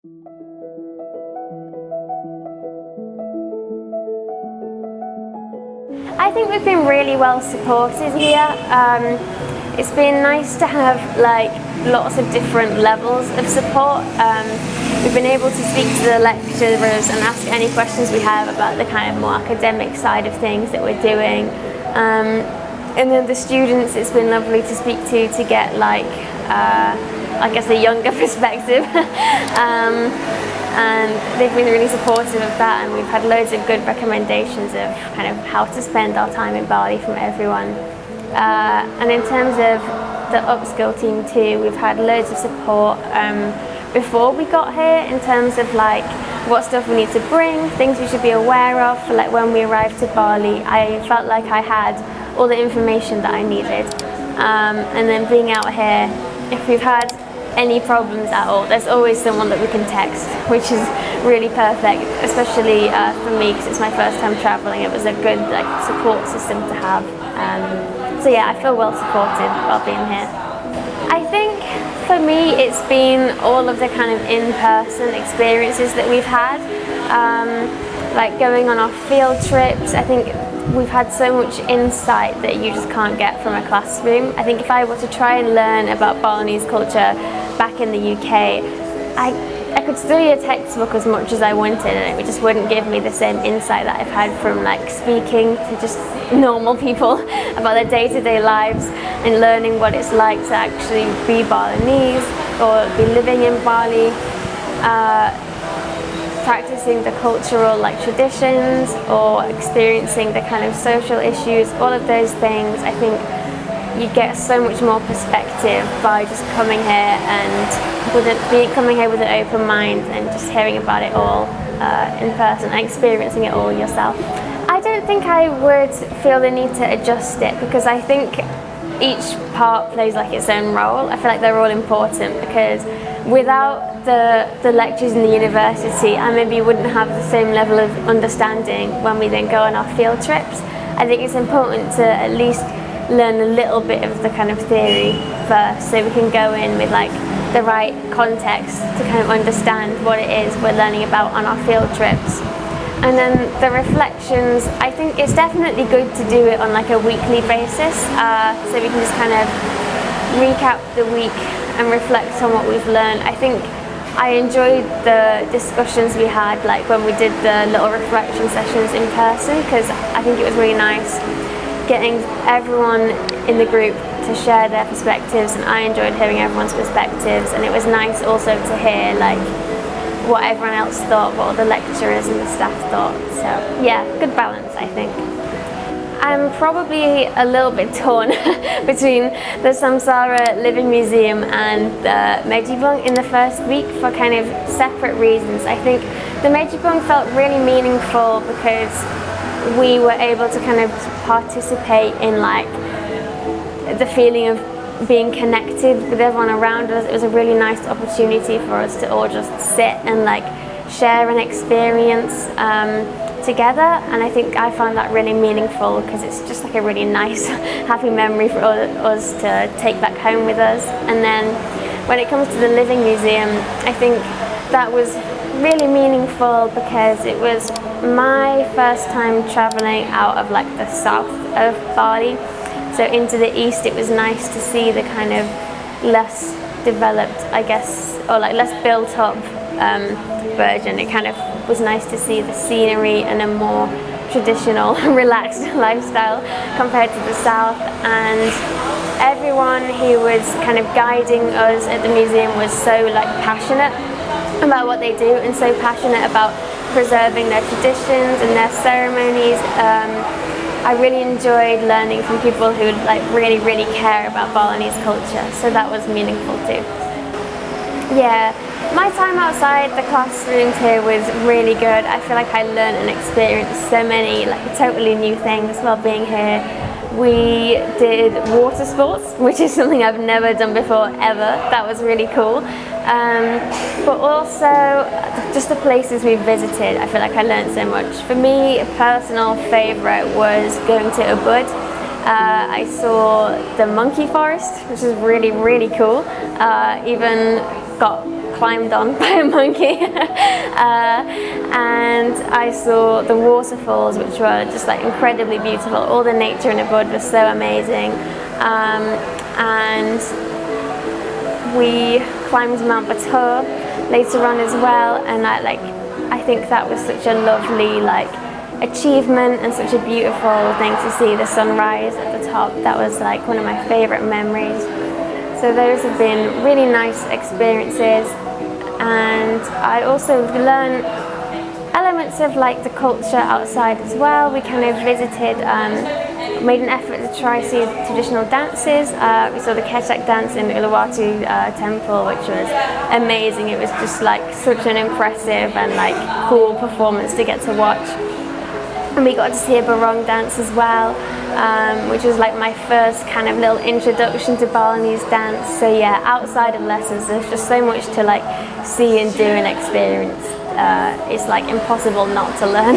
I think we've been really well supported here. It's been nice to have like lots of different levels of support. We've been able to speak to the lecturers and ask any questions we have about the kind of more academic side of things that we're doing. And then the students, it's been lovely to speak to get like, I guess, a younger perspective. And they've been really supportive of that, and we've had loads of good recommendations of kind of how to spend our time in Bali from everyone. And in terms of the Upskill team too, we've had loads of support before we got here in terms of like what stuff we need to bring, things we should be aware of. Like when we arrived to Bali, I felt like I had all the information that I needed. And then being out here, if we've had any problems at all, there's always someone that we can text, which is really perfect, especially for me because it's my first time traveling. It was a good like support system to have. So yeah, I feel well supported while being here. I think for me it's been all of the kind of in-person experiences that we've had, like going on our field trips. I think we've had so much insight that you just can't get from a classroom. I think if I were to try and learn about Balinese culture back in the UK, I could study a textbook as much as I wanted and it just wouldn't give me the same insight that I've had from like speaking to just normal people about their day-to-day lives and learning what it's like to actually be Balinese or be living in Bali. Practicing the cultural like traditions or experiencing the kind of social issues, all of those things, I think you get so much more perspective by just coming here and coming here with an open mind and just hearing about it all in person and experiencing it all yourself. I don't think I would feel the need to adjust it because I think each part plays like its own role. I feel like they're all important because without the lectures in the university, I maybe wouldn't have the same level of understanding when we then go on our field trips. I think it's important to at least learn a little bit of the kind of theory first so we can go in with like the right context to kind of understand what it is we're learning about on our field trips. And then the reflections, I think it's definitely good to do it on like a weekly basis, so we can just kind of recap the week and reflect on what we've learned. I think I enjoyed the discussions we had, like when we did the little reflection sessions in person, because I think it was really nice getting everyone in the group to share their perspectives, and I enjoyed hearing everyone's perspectives, and it was nice also to hear like what everyone else thought, what all the lecturers and the staff thought. So yeah, good balance, I think. I'm probably a little bit torn between the Samsara Living Museum and the Megibung in the first week for kind of separate reasons. I think the Megibung felt really meaningful because we were able to kind of participate in like the feeling of being connected with everyone around us. It was a really nice opportunity for us to all just sit and like share an experience together, and I think I found that really meaningful because it's just like a really nice happy memory for us to take back home with us. And then when it comes to the Living Museum, I think that was really meaningful because it was my first time traveling out of like the south of Bali, so into the east. It was nice to see the kind of less developed, I guess, or like less built up version. It kind of was nice to see the scenery and a more traditional, relaxed lifestyle compared to the south. And everyone who was kind of guiding us at the museum was so like passionate about what they do and so passionate about preserving their traditions and their ceremonies. I really enjoyed learning from people who like really care about Balinese culture, so that was meaningful too. Yeah, my time outside the classrooms here was really good. I feel like I learned and experienced so many like totally new things while being here. We did water sports, which is something I've never done before ever. That was really cool. But also just the places we visited, I feel like I learned so much. For me, a personal favourite was going to Ubud. I saw the monkey forest, which is really cool. Even got climbed on by a monkey. And I saw the waterfalls, which were just like incredibly beautiful. All the nature in Ubud was so amazing. And we climbed Mount Batur later on as well, and I think that was such a lovely achievement and such a beautiful thing to see the sunrise at the top. That was like one of my favorite memories. So those have been really nice experiences, and I also learned elements of like the culture outside as well. We kind of visited, made an effort to try see traditional dances. We saw the Kecak dance in Uluwatu temple, which was amazing. It was just like such an impressive and like cool performance to get to watch. And we got to see a barong dance as well, which was like my first kind of little introduction to Balinese dance. So yeah, outside of lessons, there's just so much to like see and do and experience. It's like impossible not to learn.